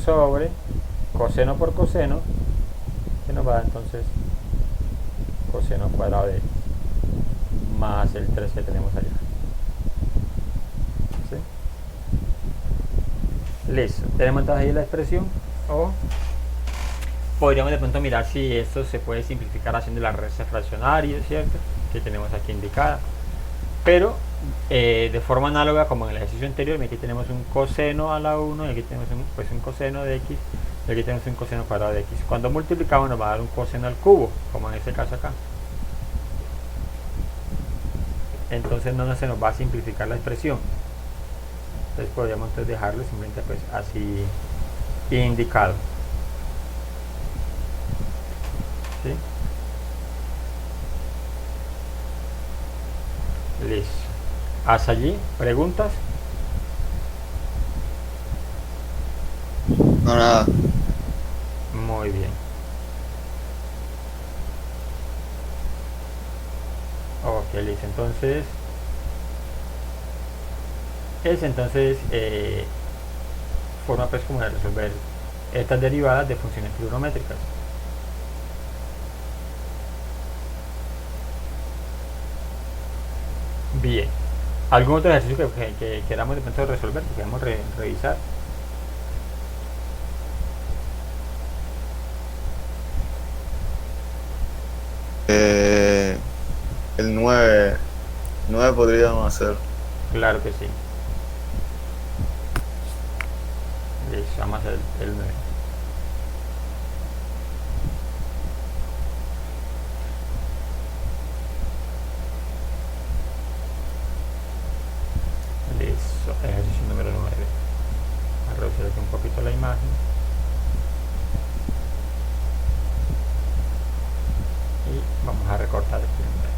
sobre coseno por coseno, que nos va a dar entonces coseno cuadrado de x, más el 3 que tenemos allá. ¿Sí? Listo, tenemos entonces ahí la expresión, o podríamos de pronto mirar si esto se puede simplificar haciendo la resta fraccionaria, ¿cierto? Que tenemos aquí indicada. Pero de forma análoga como en el ejercicio anterior, aquí tenemos un coseno a la 1, y aquí tenemos un coseno de x, y aquí tenemos un coseno cuadrado de x. Cuando multiplicamos nos va a dar un coseno al cubo, como en este caso acá. Entonces no se nos va a simplificar la expresión. Entonces podríamos dejarlo simplemente pues así indicado. ¿Sí? Listo. Hasta allí, ¿preguntas? No, nada. Muy bien. Ok, listo. Entonces, forma pues como de resolver estas derivadas de funciones trigonométricas. Bien. ¿Algún otro ejercicio que queramos de pronto resolver, que queramos revisar? El 9 podríamos hacer. Claro que sí. Listo, vamos a hacer el 9. Listo, ejercicio número 9. Voy a reducir aquí un poquito la imagen. Y vamos a recortar aquí el 9.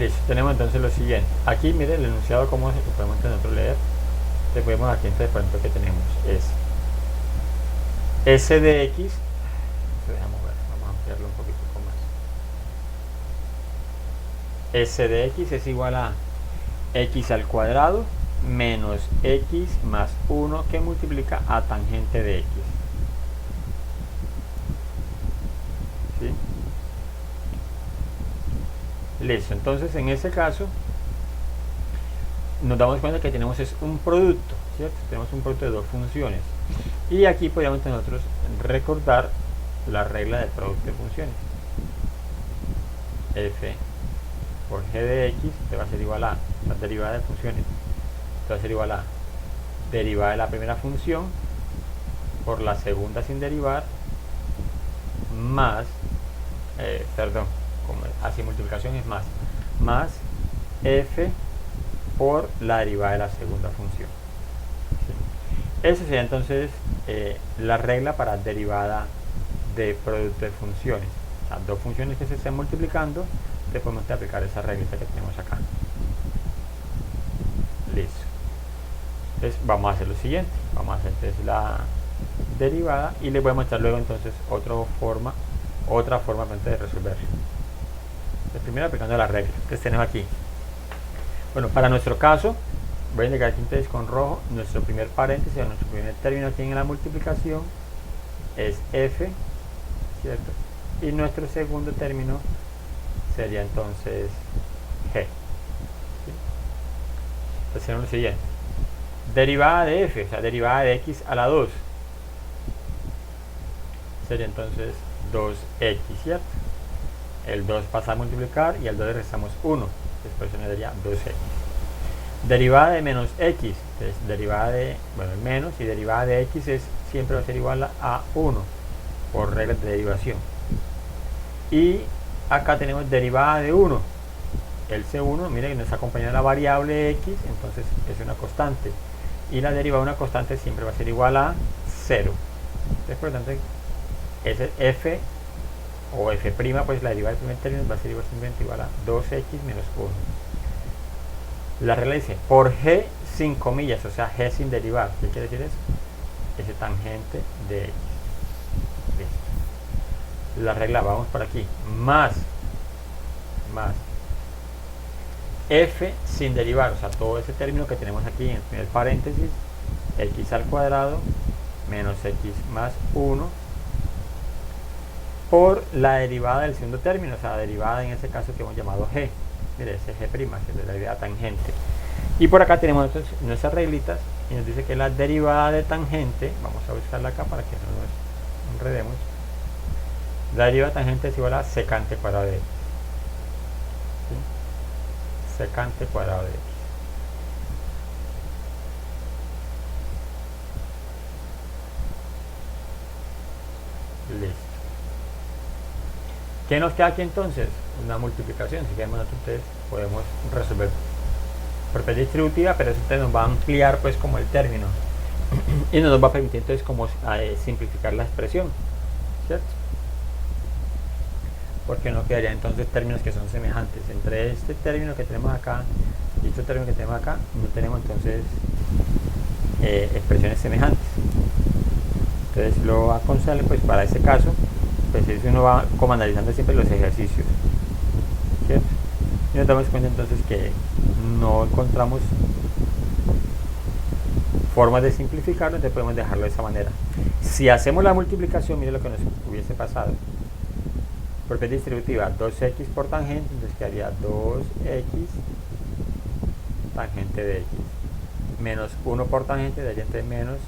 Listo, tenemos entonces lo siguiente. Aquí mire el enunciado como lo podemos nosotros leer. Entonces podemos aquí entonces por ejemplo que tenemos es S de X. Dejamos ver, vamos a ampliarlo un poquito más. S de X es igual a X al cuadrado menos X más 1 que multiplica a tangente de X. ¿Sí? Listo, entonces en ese caso nos damos cuenta que tenemos es un producto, ¿cierto? Tenemos un producto de dos funciones y aquí podríamos nosotros recordar la regla del producto de funciones. F por g de x te va a ser igual a la derivada de funciones, te va a ser igual a derivada de la primera función por la segunda sin derivar más como así multiplicación es más f por la derivada de la segunda función. ¿Sí? Esa sería entonces la regla para derivada de producto de funciones. O sea, dos funciones que se estén multiplicando, le podemos aplicar esa regla que tenemos acá. Listo. Entonces vamos a hacer lo siguiente. Vamos a hacer entonces la derivada y les voy a mostrar luego entonces otra forma de resolverlo. Primero aplicando la regla que tenemos aquí. Bueno, para nuestro caso voy a indicar aquí entonces con rojo nuestro primer paréntesis o nuestro primer término aquí en la multiplicación es f, ¿cierto? Y nuestro segundo término sería entonces g. ¿Sí? Entonces sería lo siguiente: derivada de f, o sea, derivada de x a la 2 sería entonces 2x, ¿cierto? El 2 pasa a multiplicar y al 2 le restamos 1, después se nos daría 2x. Derivada de menos x, entonces derivada de, bueno, el menos, y derivada de x siempre va a ser igual a 1 por reglas de derivación. Y acá tenemos derivada de 1, el c1, miren que nos acompaña la variable x, entonces es una constante, y la derivada de una constante siempre va a ser igual a 0. Entonces por lo tanto ese f o f', pues la derivada del primer término va a ser simplemente igual a 2x menos 1. La regla dice por g sin comillas, o sea, g sin derivar. ¿Qué quiere decir eso? Ese tangente de x. Listo. La regla, vamos por aquí, más f sin derivar, o sea, todo ese término que tenemos aquí en el primer paréntesis, x al cuadrado menos x más 1 por la derivada del segundo término, o sea, la derivada en ese caso que hemos llamado g. Mire, ese g', es la derivada tangente. Y por acá tenemos entonces nuestras reglitas y nos dice que la derivada de tangente, vamos a buscarla acá para que no nos enredemos. La derivada de tangente es igual a secante cuadrado de x. ¿Sí? Secante cuadrado de x. Listo. ¿Qué nos queda aquí entonces? Una multiplicación. Si queremos nosotros podemos resolver propiedad distributiva, pero eso nos va a ampliar pues como el término y nos va a permitir entonces como simplificar la expresión, ¿cierto? Porque no quedaría entonces términos que son semejantes. Entre este término que tenemos acá y este término que tenemos acá no tenemos entonces expresiones semejantes. Entonces lo aconsejable pues para ese caso pues es uno va como analizando siempre los ejercicios, ¿cierto? Y nos damos cuenta entonces que no encontramos formas de simplificarlo, entonces podemos dejarlo de esa manera. Si hacemos la multiplicación, mire lo que nos hubiese pasado. Propiedad distributiva, 2x por tangente, entonces quedaría 2x tangente de x. Menos 1 por tangente, daría entonces menos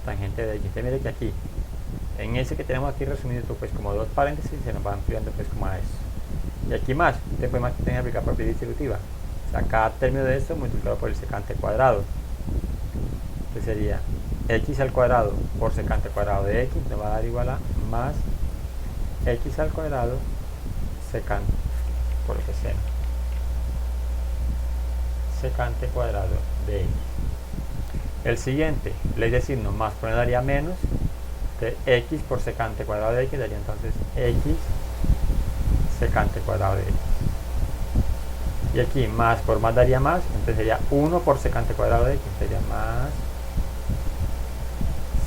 tangente de x. Entonces mire que aquí, en ese que tenemos aquí resumido pues como dos paréntesis, se nos va ampliando pues como a eso. Y aquí más, usted puede tener que aplicar propiedad distributiva. O sea, cada término de esto multiplicado por el secante cuadrado. Entonces sería x al cuadrado por secante cuadrado de x, nos va a dar igual a más x al cuadrado secante por el seno. Secante cuadrado de x. El siguiente, ley de signo más, por daría menos de x por secante cuadrado de x, daría entonces x secante cuadrado de x. Y aquí más por más daría más, entonces sería 1 por secante cuadrado de x, sería más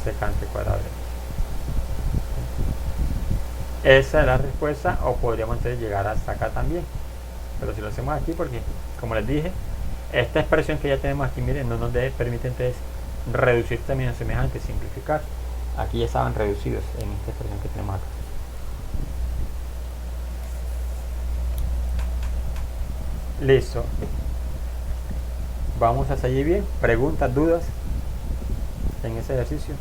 secante cuadrado de x. Esa es la respuesta, o podríamos entonces llegar hasta acá también. Pero si lo hacemos aquí, porque como les dije, esta expresión que ya tenemos aquí, miren, no nos permite entonces reducir términos semejantes, simplificar. Aquí ya estaban reducidos en esta expresión que tenemos acá. Listo. Vamos a seguir bien. Preguntas, dudas en ese ejercicio.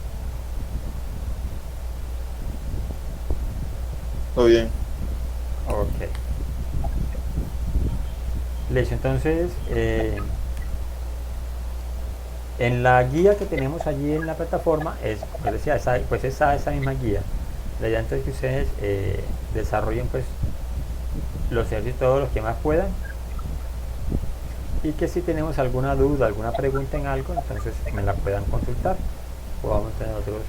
Todo bien. Ok. Listo, entonces en la guía que tenemos allí en la plataforma es, les decía, esa misma guía. La idea entonces es que ustedes desarrollen pues los ejercicios todos los que más puedan, y que si tenemos alguna duda, alguna pregunta en algo, entonces me la puedan consultar, podamos nosotros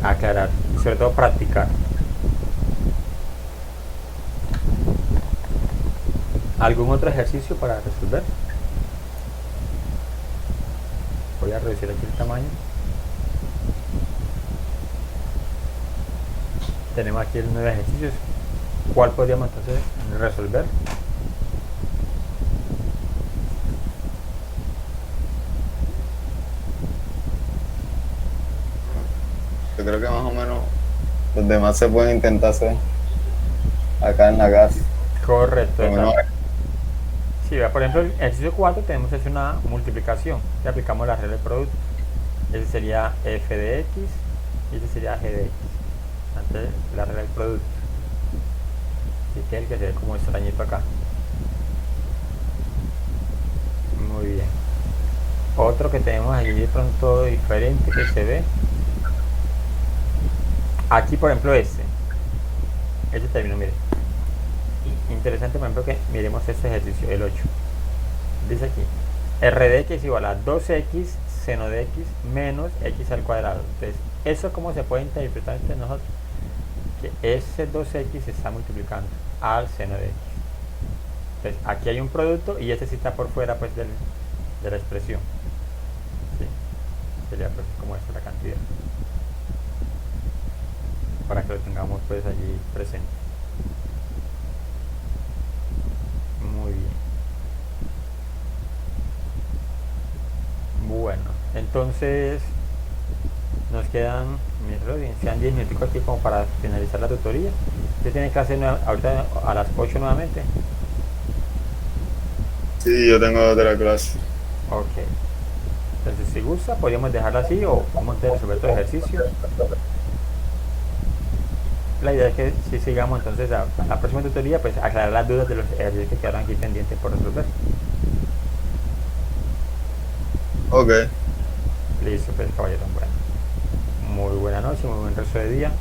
aclarar y sobre todo practicar. ¿Algún otro ejercicio para resolver? Voy a reducir aquí el tamaño. Tenemos aquí el 9 ejercicios. ¿Cuál podríamos entonces resolver? Yo creo que más o menos los demás se pueden intentar hacer acá en la casa. Correcto. Por lo menos Sí, por ejemplo, el ejercicio 4 tenemos es una multiplicación. Le aplicamos la regla del producto. Ese sería f de x y ese sería g de x. Antes la regla del producto. Así que el que se ve como extrañito acá. Muy bien. Otro que tenemos allí de pronto diferente que se ve. Aquí, por ejemplo, este término, miren. Interesante, por ejemplo, que miremos este ejercicio, el 8. Dice aquí, r de x igual a 2x seno de x menos x al cuadrado. Entonces, ¿eso cómo se puede interpretar entre nosotros? Que ese 2x se está multiplicando al seno de x. Entonces, aquí hay un producto y este sí está por fuera pues de la expresión. ¿Sí? Sería pues como esta la cantidad. Para que lo tengamos pues allí presente. Muy bien. Bueno, entonces nos quedan 10 minutos aquí como para finalizar la tutoría. Usted tiene clase ahorita a las 8 nuevamente. sí, yo tengo otra clase. Ok. Entonces, si gusta, podríamos dejarla así o podemos resolver todo el ejercicio. La idea es que si sigamos entonces a la próxima tutoría, pues aclarar las dudas de los ejercicios que quedaron aquí pendientes por resolver. Ok. Listo, pues caballero. Bueno, muy buena noche, muy buen resto de día.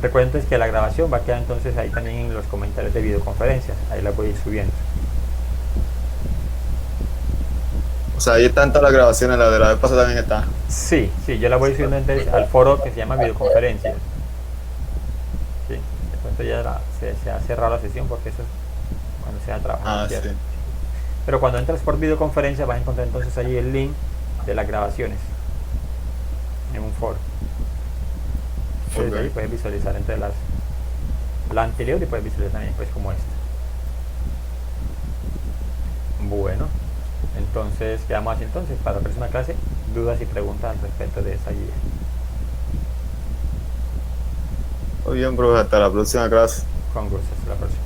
Recuerden entonces que la grabación va a quedar entonces ahí también en los comentarios de videoconferencias. Ahí la voy a ir subiendo. O sea, ahí están todas las grabaciones, la de la vez pasada también está. Sí, yo la voy subiendo entonces al foro que se llama videoconferencias. Sí, de pronto ya se ha cerrado la sesión porque eso es cuando se ha trabajado. Sí. Pero cuando entras por videoconferencia vas a encontrar entonces allí el link de las grabaciones en un foro. Entonces ahí puedes visualizar entre la anterior y puedes visualizar también pues como esta. Bueno, entonces quedamos así entonces para la próxima clase. Dudas y preguntas al respecto de esa guía. Muy bien, profe, hasta la próxima clase. Con gusto, hasta la próxima.